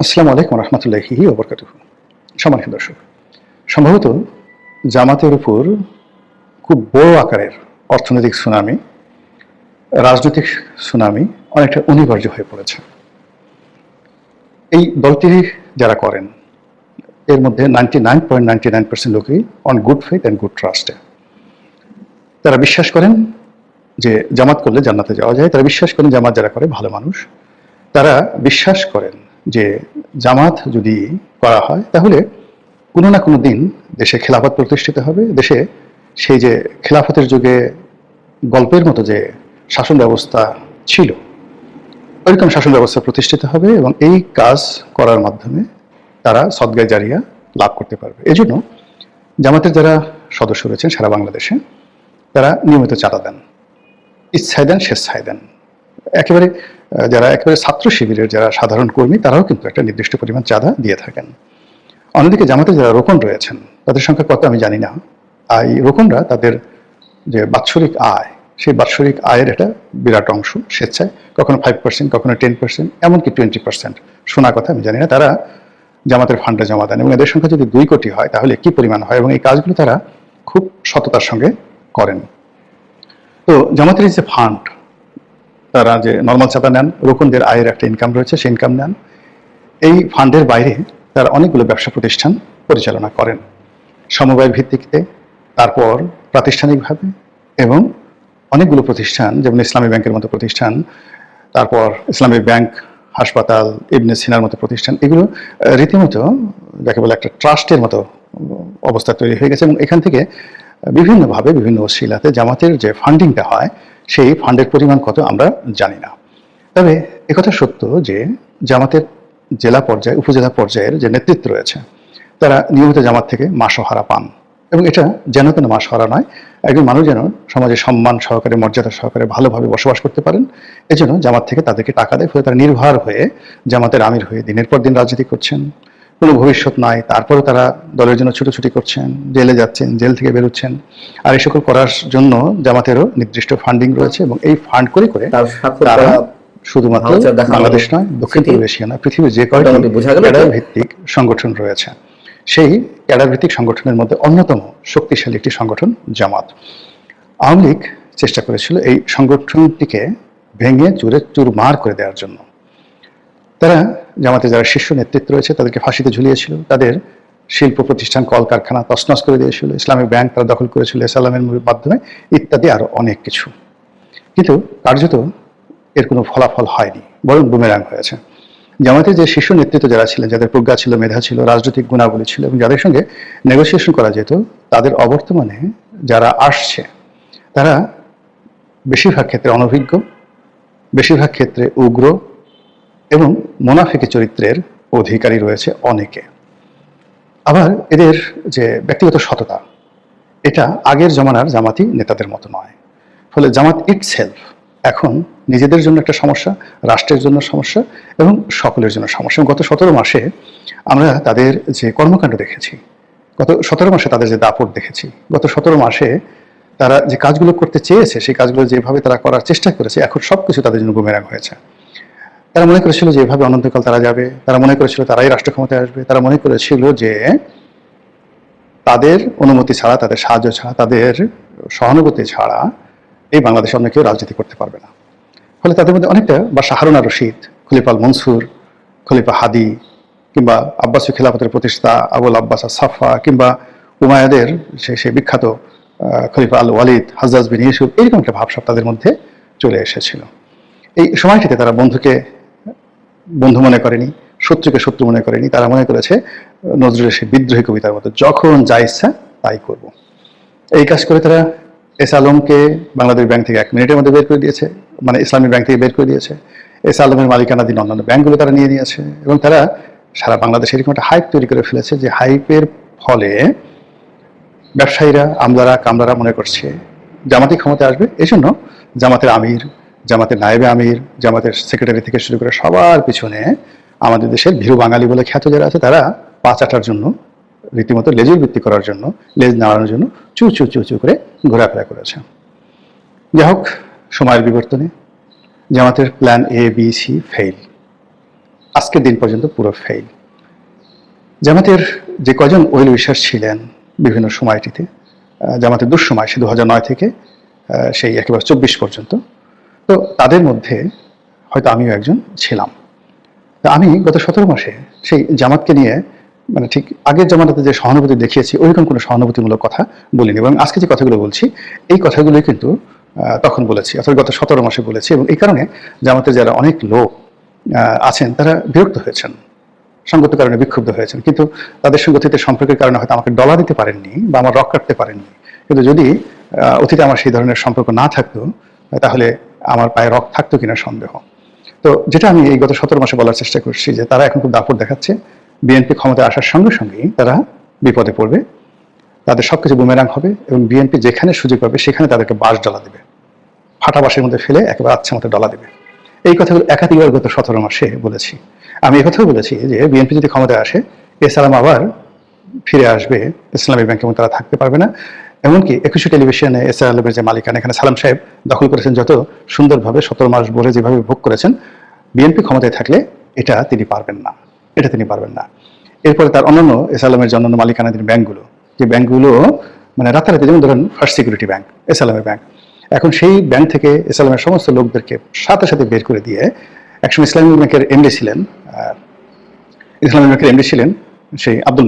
আসসালামু আলাইকুম রহমতুল্লাহি ওবরকাতুহু। সম্মানিত দর্শক, সম্ভবত জামাতের উপর খুব বড় আকারের অর্থনৈতিক সুনামি, রাজনৈতিক সুনামি অনেকটা অনিবার্য হয়ে পড়েছে। এই দলটি যারা করেন এর মধ্যে 99.99% লোকই অন গুড ফেথ অ্যান্ড গুড ট্রাস্টে। তারা বিশ্বাস করেন যে জামাত করলে জান্নাতে যাওয়া যায়। তারা বিশ্বাস করেন জামাত যারা করে ভালো মানুষ। তারা বিশ্বাস করেন যে জামাত যদি করা হয় তাহলে কোনো না কোনো দিন দেশে খেলাফত প্রতিষ্ঠিত হবে। দেশে সেই যে খেলাফতের যুগে গল্পের মতো যে শাসন ব্যবস্থা ছিল ওইরকম শাসন ব্যবস্থা প্রতিষ্ঠিত হবে এবং এই কাজ করার মাধ্যমে তারা সদগায়ে জারিয়া লাভ করতে পারবে। এই জন্য জামাতের যারা সদস্য রয়েছেন সারা বাংলাদেশে তারা নিয়মিত চাঁদা দেন, ইচ্ছায় দেন, স্বেচ্ছায় দেন। একেবারে যারা একেবারে ছাত্র শিবিরের যারা সাধারণ কর্মী তারাও কিন্তু একটা নির্দিষ্ট পরিমাণ চাঁদা দিয়ে থাকেন। অন্যদিকে জামাতের যারা রোকন রয়েছেন তাদের সংখ্যা কত আমি জানি না। এই রোকনরা তাদের যে বাৎসরিক আয় সেই বাৎসরিক আয়ের একটা বিরাট অংশ স্বেচ্ছায়, কখনো 5%, কখনো 10%, এমনকি 20% শোনা কথা আমি জানি না, তারা জামাতের ফান্ডে জমা দেন। এবং এদের সংখ্যা যদি 2 কোটি হয় তাহলে কি পরিমাণ হয়, এবং এই কাজগুলো তারা খুব সততার সঙ্গে করেন। তো জামাতের যে ফান্ড, তারা যে নর্মাল চাঁদা নেন, রোকনদের আয়ের একটা ইনকাম রয়েছে, সেই ইনকাম নেন। এই ফান্ডের বাইরে তারা অনেকগুলো ব্যবসা প্রতিষ্ঠান পরিচালনা করেন সমবায় ভিত্তিতে, তারপর প্রাতিষ্ঠানিকভাবে, এবং অনেকগুলো প্রতিষ্ঠান যেমন ইসলামী ব্যাংকের মতো প্রতিষ্ঠান, তারপর ইসলামী ব্যাংক, হাসপাতাল, ইবনে সিনার মতো প্রতিষ্ঠান, এগুলো রীতিমতো যাকে বলে একটা ট্রাস্টের মতো অবস্থা তৈরি হয়ে গেছে। এবং এখান থেকে বিভিন্নভাবে বিভিন্ন ওসিলাতে জামাতের যে ফান্ডিংটা হয় সেই ফান্ডের পরিমাণ কত আমরা জানি না। তবে একথা সত্য যে জামাতের জেলা পর্যায়ে, উপজেলা পর্যায়ের যে নেতৃত্ব রয়েছে তারা নিয়মিত জামাত থেকে মাসোহারা পান। এবং এটা যেন তেন মাসোহারা নয়, একজন মানুষ যেন সমাজে সম্মান সহকারে, মর্যাদা সহকারে ভালোভাবে বসবাস করতে পারেন, এজন্য জামাত থেকে তাদেরকে টাকা দেয়। ফলে তারা নির্ভর হয়ে জামাতের আমির হয়ে দিনের পর দিন রাজনীতি করছেন, কোনো ভবিষ্যৎ নাই, তারপরেও তারা দলের জন্য ছুটোছুটি করছেন, জেলে যাচ্ছেন, জেল থেকে বেরোচ্ছেন। আর এই সকল করার জন্য জামাতেরও নির্দিষ্ট ফান্ডিং রয়েছে, এবং এই ফান্ড করে করে তারা শুধুমাত্র বাংলাদেশ নয়, দক্ষিণ পূর্ব এশিয়া নয়, পৃথিবীর যে কয়টি ক্যাডার ভিত্তিক সংগঠন রয়েছে সেই ক্যাডার ভিত্তিক সংগঠনের মধ্যে অন্যতম শক্তিশালী একটি সংগঠন জামাত। আওয়ামী লীগ চেষ্টা করেছিল এই সংগঠনটিকে ভেঙে চুরে চুরমার করে দেওয়ার জন্য। তারা জামাতে যারা শীর্ষ নেতৃত্ব রয়েছে তাদেরকে ফাঁসিতে ঝুলিয়েছিল, তাদের শিল্প প্রতিষ্ঠান, কলকারখানা তছনছ করে দিয়েছিল, ইসলামী ব্যাংক তারা দখল করেছিল সালামের মাধ্যমে, ইত্যাদি আরো অনেক কিছু। কিন্তু কার্যত এর কোনো ফলাফল হয়নি, বরং বুমেরাং হয়েছে। জামাতের যে শীর্ষ নেতৃত্ব যারা ছিলেন, যাদের প্রজ্ঞা ছিল, মেধা ছিল, রাজনৈতিক গুণাবলী ছিল, এবং যাদের সঙ্গে নেগোসিয়েশন করা যেত, তাদের অবর্তমানে যারা আসছে তারা বেশিরভাগ ক্ষেত্রে অনভিজ্ঞ, বেশিরভাগ ক্ষেত্রে উগ্র এবং মোনাফিকি চরিত্রের অধিকারী রয়েছে অনেকে। আবার এদের যে ব্যক্তিগত সততা, এটা আগের জমানার জামাতি নেতাদের মতো নয়। ফলে জামাত ইটসেলফ এখন নিজেদের জন্য একটা সমস্যা, রাষ্ট্রের জন্য সমস্যা, এবং সকলের জন্য সমস্যা। গত 17 মাসে আমরা তাদের যে কর্মকাণ্ড দেখেছি, গত 17 মাসে তাদের যে দাপট দেখেছি, গত 17 মাসে তারা যে কাজগুলো করতে চেয়েছে সেই কাজগুলো যেভাবে তারা করার চেষ্টা করেছে, এখন সবকিছু তাদের জন্য বুমেরাং হয়েছে। তারা মনে করেছিল যে এভাবে অনন্তকাল তারা যাবে, তারা মনে করেছিল তারাই রাষ্ট্র ক্ষমতায় আসবে, তারা মনে করেছিল যে তাদের অনুমতি ছাড়া, তাদের সাহায্য ছাড়া, তাদের সহানুভূতি ছাড়া এই বাংলাদেশে অন্য কেউ রাজনীতি করতে পারবে না। ফলে তাদের মধ্যে অনেকটা বাদশাহ হারুন আর রশিদ, খলিফা আল মনসুর, খলিফা হাদি, কিংবা আব্বাসী খেলাফতের প্রতিষ্ঠাতা আবুল আব্বাস সাফা, কিংবা উমায়াদের সেই বিখ্যাত খলিফা আল ওয়ালিদ, হাজ্জাজ বিন ইউসুফ, এরকম একটা ভাবসাব তাদের মধ্যে চলে এসেছিল। এই সময়টিতে তারা বন্ধুকে বন্ধু মনে করেনি, শত্রুকে শত্রু মনে করেনি। তারা মনে করেছে নজরুলের সেই বিদ্রোহী কবিতার মতো, যখন যা ইচ্ছা তাই করব। এই কাজ করে তারা এস আলমকে বাংলাদেশ ব্যাংক থেকে 1 মিনিটের মধ্যে বের করে দিয়েছে, মানে ইসলামী ব্যাংক থেকে বের করে দিয়েছে। এস আলমের মালিকানাধীন অন্যান্য ব্যাংকগুলো তারা নিয়ে নিয়েছে, এবং তারা সারা বাংলাদেশে এরকম একটা হাইপ তৈরি করে ফেলেছে, যে হাইপের ফলে ব্যবসায়ীরা, আমলারা, কামলারা মনে করছে জামাতি ক্ষমতায় আসবে। এই জন্য জামাতের আমির, জামাতের নায়েবে আমির, জামাতের সেক্রেটারি থেকে শুরু করে সবার পিছনে আমাদের দেশের ভীরু বাঙালি বলে খ্যাত যারা আছে তারা পা চাটার জন্য, রীতিমতো লেজের বৃত্তি করার জন্য, লেজ নাড়ানোর জন্য চু চু চু চু করে ঘোরাফেরা করেছে। যাই হোক, সময়ের বিবর্তনে জামাতের plan A, B, C fail. আজকের দিন পর্যন্ত পুরো ফেল। জামাতের যে কজন ওয়েল উইশার ছিলেন বিভিন্ন সময়টিতে, জামাতের দুঃসময় সে 2009 থেকে সেই একেবারে 24 পর্যন্ত, তো তাদের মধ্যে হয়তো আমিও একজন ছিলাম। তা আমি গত 17 মাসে সেই জামাতকে নিয়ে মানে ঠিক আগের জামানাতে যে সহানুভূতি দেখিয়েছি ওইরকম কোনো সহানুভূতিমূলক কথা বলিনি, এবং আজকে যে কথাগুলো বলছি এই কথাগুলোই কিন্তু তখন বলেছি, অর্থাৎ গত 17 মাসে বলেছি। এবং এই কারণে জামাতের যারা অনেক লোক আছেন তারা বিরক্ত হয়েছেন, সঙ্গত কারণে বিক্ষুব্ধ হয়েছেন, কিন্তু তাদের সঙ্গে অতীতের সম্পর্কের কারণে হয়তো আমাকে ডলা দিতে পারেননি বা আমার রক কাটতে পারেননি। কিন্তু যদি অতীতে আমার সেই ধরনের সম্পর্ক না থাকতো তাহলে আমার পায়ে রক থাকতো কিনা সন্দেহ। তো যেটা আমি এই গত 17 মাসে বলার চেষ্টা করছি যে তারা এখন খুব দাপট দেখাচ্ছে, বিএনপি ক্ষমতায় আসার সঙ্গে সঙ্গেই তারা বিপদে পড়বে, তাদের সবকিছু বুমেরাং হবে, এবং বিএনপি যেখানে সুযোগ পাবে সেখানে তাদেরকে বাঁশ ডলা দেবে, ফাটা বাঁশের মধ্যে ফেলে একেবারে আচ্ছা মতো ডলা দেবে। এই কথাগুলো একাধিকবার গত 17 মাসে বলেছি। আমি একথাও বলেছি যে বিএনপি যদি ক্ষমতায় আসে এসালাম আবার ফিরে আসবে ইসলামী ব্যাংক এবং তারা থাকতে পারবে না। এমনকি 21 টেলিভিশনে এসআর আলমের যে মালিকানা, এখানে সালাম সাহেব দখল করেছেন যত সুন্দরভাবে 17 মাস ভরে যেভাবে ভোগ করেছেন, বিএনপি ক্ষমতায় থাকলে এটা তিনি পারবেন না, এটা তিনি পারবেন না। এরপরে তার অন্যান্য এসআর আলমের যে অন্যান্য মালিকানাধীন ব্যাংকগুলো, যে ব্যাংকগুলো মানে রাতারাতি, যেমন ধরেন ফার্স্ট সিকিউরিটি ব্যাংক, এসআর আলমের ব্যাংক, এখন সেই ব্যাংক থেকে এসআর আলমের সমস্ত লোকদেরকে সাথে সাথে বের করে দিয়ে একসময় ইসলামী ব্যাংকের এমডি ছিলেন, ইসলামী ব্যাংকের এমডি ছিলেন সেই আব্দুল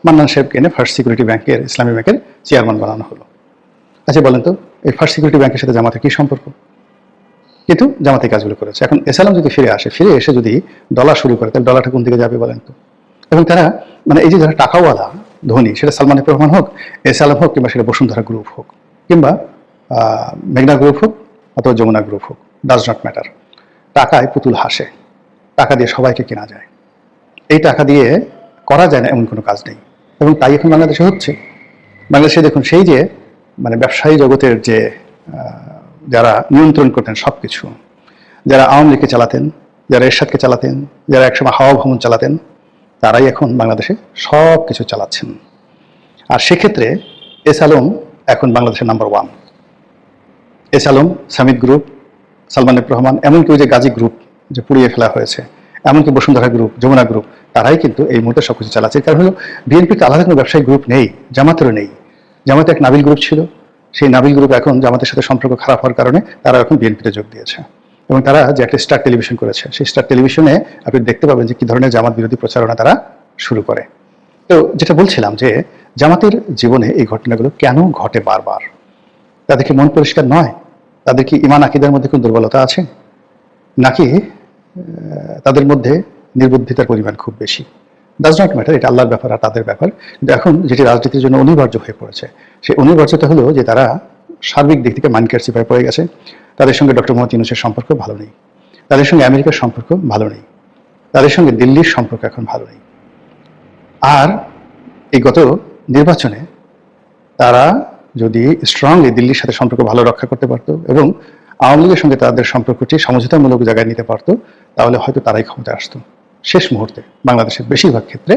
মান্নান সাহেবকে এনে ফার্স্ট সিকিউরিটি ব্যাংকের ইসলামী ব্যাংকের চেয়ারম্যান বানানো হলো। আচ্ছা বলেন তো এই ফার্স্ট সিকিউরিটি ব্যাংকের সাথে জামাতের কি সম্পর্ক? কিন্তু জামাতে কাজগুলো করেছে। এখন এসালাম যদি ফিরে আসে, ফিরে এসে যদি ডলার শুরু করে, তাহলে ডলারটা কোন দিকে যাবে বলেন তো? এবং তারা মানে এই যে যারা টাকাওয়ালা ধনী, সেটা সালমান এফ রহমান হোক, এসালাম হোক, কিংবা সেটা বসুন্ধরা গ্রুপ হোক, কিংবা মেঘনা গ্রুপ হোক অথবা যমুনা গ্রুপ হোক, ডাজ নট ম্যাটার, টাকায় পুতুল হাসে, টাকা দিয়ে সবাইকে কেনা যায়। এই টাকা দিয়ে করা যায় না এমন কোনো কাজ নেই, এবং তাই এখন বাংলাদেশে হচ্ছে। বাংলাদেশে দেখুন সেই যে মানে ব্যবসায়ী জগতের যে যারা নিয়ন্ত্রণ করতেন সব কিছু, যারা আওয়ামী লীগকে চালাতেন, যারা এরশাদকে চালাতেন, যারা একসময় হাওয়া ভ্রমণ চালাতেন, তারাই এখন বাংলাদেশে সব কিছু চালাচ্ছেন। আর সেক্ষেত্রে এস আলম এখন বাংলাদেশের number 1। S Alam, Samid group, Salman F Rahman, এমনকি ওই যে গাজী গ্রুপ যে পুড়িয়ে ফেলা হয়েছে, এমনকি বসুন্ধরা গ্রুপ, যমুনা গ্রুপ, তারাই কিন্তু এই মুহূর্তে সবকিছু চালাচ্ছে। কারণ হলো বিএনপিতে আলাদা কোনো ব্যবসায়িক গ্রুপ নেই, জামাতেরও নেই। জামাতে এক নাবিল গ্রুপ ছিল, সেই নাবিল গ্রুপ এখন জামাতের সাথে সম্পর্ক খারাপ হওয়ার কারণে তারা এখন বিএনপিতে যোগ দিয়েছে। এবং তারা যে একটা স্টার টেলিভিশন করেছে, সেই স্টার টেলিভিশনে আপনি দেখতে পাবেন যে কি ধরনের জামাত বিরোধী প্রচারণা তারা শুরু করে। তো যেটা বলছিলাম যে জামাতের জীবনে এই ঘটনাগুলো কেন ঘটে বারবার? তাদের কি মন পরিষ্কার নয়? তাদের কি ইমান আকিদার মধ্যে কোনো দুর্বলতা আছে? নাকি তাদের মধ্যে নির্বুদ্ধিতার পরিমাণ খুব বেশি? ডাজ নট ম্যাটার, এটা আল্লাহর ব্যাপার আর তাদের ব্যাপার। কিন্তু এখন যেটি রাজনীতির জন্য অনিবার্য হয়ে পড়েছে, সেই অনিবার্যতা হলো যে তারা সার্বিক দিক থেকে মাইনকার চিপায় পড়ে গেছে। তাদের সঙ্গে ডক্টর মোহাম্মদ ইউনূসের সম্পর্ক ভালো নেই, তাদের সঙ্গে আমেরিকার সম্পর্ক ভালো নেই, তাদের সঙ্গে দিল্লির সম্পর্ক এখন ভালো নেই। আর এই গত নির্বাচনে তারা যদি স্ট্রংলি দিল্লির সাথে সম্পর্ক ভালো রক্ষা করতে পারতো এবং আওয়ামী লীগের সঙ্গে তাদের সম্পর্কটি সমঝোতামূলক জায়গায় নিতে পারতো, তাহলে হয়তো তারাই ক্ষমতায় আসতো। শেষ মুহূর্তে বাংলাদেশের বেশিরভাগ ক্ষেত্রে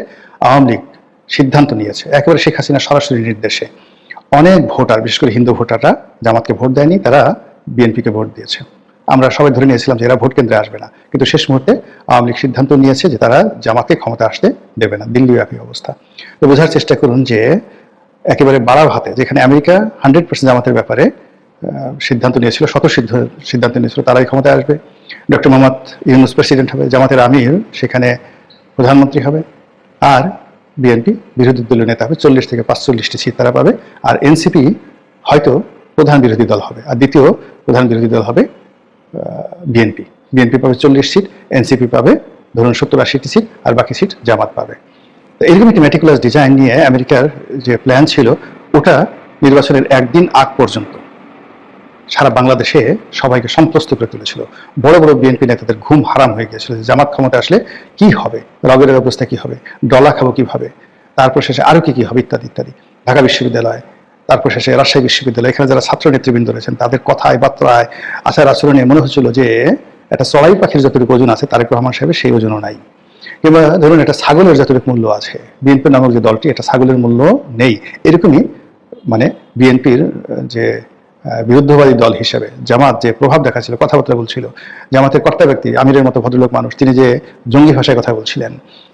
আওয়ামী লীগ সিদ্ধান্ত নিয়েছে একেবারে শেখ হাসিনার সরাসরি নির্দেশে। অনেক ভোটার, বিশেষ করে হিন্দু ভোটাররা জামাতকে ভোট দেয়নি, তারা বিএনপিকে ভোট দিয়েছে। আমরা সবাই ধরে নিয়েছিলাম যে এরা ভোট কেন্দ্রে আসবে না, কিন্তু শেষ মুহূর্তে আওয়ামী লীগ সিদ্ধান্ত নিয়েছে যে তারা জামাতকে ক্ষমতা আসতে দেবে না। দিল্লি একই অবস্থা। তো বোঝার চেষ্টা করুন যে একেবারে বাড়াও হাতে, যেখানে আমেরিকা 100% জামাতের ব্যাপারে সিদ্ধান্ত নিয়েছিল, সিদ্ধান্ত নিয়েছিল তারাই ক্ষমতায় আসবে। ডক্টর মোহাম্মদ ইউনূস প্রেসিডেন্ট হবে, জামাতের আমির সেখানে প্রধানমন্ত্রী হবে, আর বিএনপি বিরোধী দলীয় নেতা হবে, 40 থেকে 45টি সিট তারা পাবে। আর এনসিপি হয়তো প্রধান বিরোধী দল হবে, আর দ্বিতীয় প্রধান বিরোধী দল হবে বিএনপি। বিএনপি পাবে 40 সিট, এনসিপি পাবে ধরুন 70-80টি সিট, আর বাকি সিট জামাত পাবে। তো এরকম একটি মেটিকুলাস ডিজাইন নিয়ে আমেরিকার যে প্ল্যান ছিল, ওটা নির্বাচনের একদিন আগ পর্যন্ত সারা বাংলাদেশে সবাইকে সন্ত্রস্ত করে তুলেছিল। বড় বড় বিএনপি নেতাদের ঘুম হারাম হয়ে গিয়েছিল যে জামাত ক্ষমতা আসলে কি হবে, রগের অবস্থা কি হবে, ডলা খাবো কিভাবে, তারপর শেষে আরো কি কি হবে ইত্যাদি ইত্যাদি। ঢাকা বিশ্ববিদ্যালয়, তারপর শেষে রাজশাহী বিশ্ববিদ্যালয়, এখানে যারা ছাত্র নেতৃবৃন্দ রয়েছেন তাদের কথায় বার্তায় আচার আচরণে মনে হচ্ছিল যে একটা চড়াই পাখির যতটুকু ওজন আছে তারেক রহমান সাহেবের সেই ওজনও নাই। কিংবা ধরুন একটা ছাগলের যতটুকু মূল্য আছে বিএনপি নামক যে দলটি, এটা ছাগলের মূল্য নেই। এরকমই মানে বিএনপির যে বিরুদ্ধবাদী দল হিসেবে জামাত যে প্রভাব দেখাচ্ছিল, কথাবার্তা বলছিল, জামাতের কর্তা ব্যক্তি আমিরের মতো ভদ্রলোক মানুষ, তিনি যে জঙ্গি ভাষায় কথা বলছিলেন,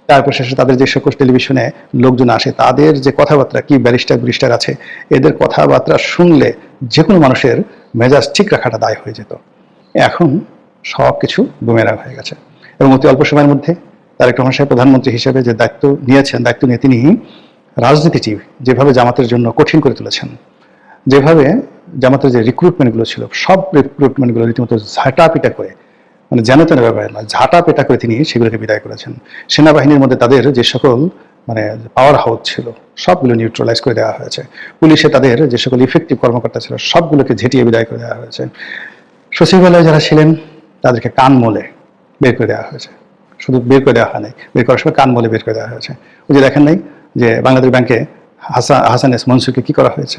তারপর শেষে তাদের যে সকল টেলিভিশনে লোকজন আসে, তাদের যে কথাবার্তা, কি ব্যারিস্টার আছে, এদের কথাবার্তা শুনলে যে কোনো মানুষের মেজাজ ঠিক রাখাটা দায় হয়ে যেত। এখন সব কিছু বুমেরাং হয়ে গেছে। এবং অতি অল্প সময়ের মধ্যে তারেক রহমান সাহেব প্রধানমন্ত্রী হিসেবে যে দায়িত্ব নিয়েছেন, দায়িত্ব নিয়ে তিনি রাজনীতিটি যেভাবে জামাতের জন্য কঠিন করে তুলেছেন, যেভাবে জামাতের যে রিক্রুটমেন্টগুলো ছিল, সব রিক্রুটমেন্টগুলো রীতিমতো ঝাঁটাপিটা করে, মানে যেন তেন ব্যাপার না, ঝাঁটাপেটা করে তিনি সেগুলোকে বিদায় করেছেন। সেনাবাহিনীর মধ্যে তাদের যে সকল মানে পাওয়ার হাউস ছিল, সবগুলো নিউট্রালাইজ করে দেওয়া হয়েছে। পুলিশে তাদের যে সকল ইফেক্টিভ কর্মকর্তা ছিল, সবগুলোকে ঝেঁটিয়ে বিদায় করে দেওয়া হয়েছে। সচিবালয়ে যারা ছিলেন তাদেরকে কান মলে বের করে দেওয়া হয়েছে। শুধু বের করে দেওয়া হয় নাই, বের করার সময় কান মলে বের করে দেওয়া হয়েছে। ওই যে দেখেন নাই যে বাংলাদেশ ব্যাংকে হাসান এস মনসুরকে কি করা হয়েছে?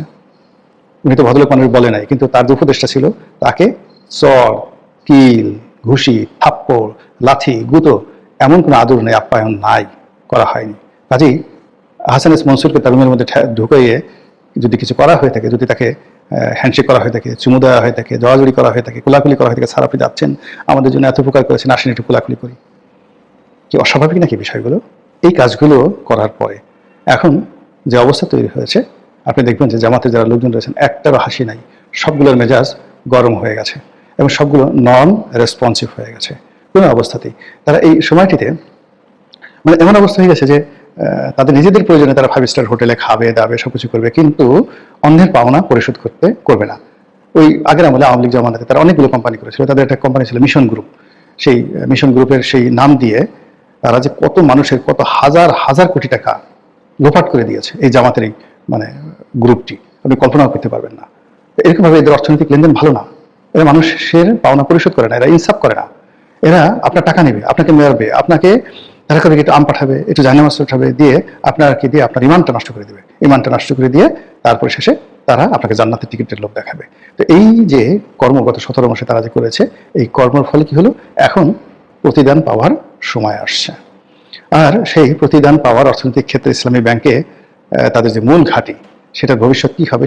উনি তো ভদ্রলোক মানুষ বলে নাই, কিন্তু তার যে উপদেষ্টা ছিল তাকে চর, কিল, ঘুষি, থাপ্পড়, লাথি, গুঁতো এমন কোনো আদর নেই, আপ্যায়ন নাই, করা হয়নি। কাজেই হাসান এস মনসুরকে তার রুমের মধ্যে ঢুকাইয়ে যদি কিছু করা হয়ে থাকে, যদি তাকে হ্যান্ডশেক করা হয়ে থাকে, চুমু দেওয়া হয়ে থাকে, জড়াজড়ি করা হয়ে থাকে, কোলাকুলি করা হয়ে থাকে, স্যার আপনি যাচ্ছেন, আমাদের জন্য এত উপকার করেছেন, আসেন একটু কোলাকুলি করি, কি অস্বাভাবিক নাকি বিষয়গুলো? এই কাজগুলো করার পরে এখন যে অবস্থা তৈরি হয়েছে, আপনি দেখবেন যে জামাতে যারা লোকজন রয়েছেন একটারও হাসি নাই, সবগুলোর মেজাজ গরম হয়ে গেছে এবং সবগুলো নন রেসপন্সিভ হয়ে গেছে। কোনো অবস্থাতেই তারা এই সময়টিতে মানে এমন অবস্থা হয়ে গেছে যে তাদের নিজেদের প্রয়োজনে তারা 5 স্টার হোটেলে খাবে দাবে সবকিছু করবে, কিন্তু অন্যের পাওনা পরিশোধ করবে না। ওই আগের আমলে আওয়ামী লীগ জামানাতে তারা অনেকগুলো কোম্পানি করেছিল, তাদের একটা কোম্পানি ছিল মিশন গ্রুপ। সেই মিশন গ্রুপের সেই নাম দিয়ে তারা যে কত মানুষের কত হাজার হাজার কোটি টাকা লোপাট করে দিয়েছে এই জামাতের এই মানে গ্রুপটি, আপনি কল্পনাও করতে পারবেন না। এরকমভাবে এদের অর্থনৈতিক লেনদেন ভালো না, এরা মানুষের পাওনা পরিশোধ করে না, এরা ইনসাফ করে না। এরা আপনার টাকা নেবে, আপনাকে মেয়ারবে, আপনাকে তারা করে একটু আম পাঠাবে, একটু জায়নামাজ পাঠাবে, দিয়ে আপনাকে দিয়ে আপনার ইমানটা নষ্ট করে দেবে, ইমানটা নষ্ট করে দিয়ে তারপর শেষে তারা আপনাকে জান্নাতের টিকিটের লোভ দেখাবে। তো এই যে কর্মগত 17 মাসে তারা যে করেছে, এই কর্মের ফলে কি হলো, এখন প্রতিদান পাওয়ার সময় আসছে। আর সেই প্রতিদান পাওয়ার অর্থনৈতিক ক্ষেত্রে ইসলামী ব্যাংকে তাদের যে মূল ঘাঁটি, সেটার ভবিষ্যৎ কি হবে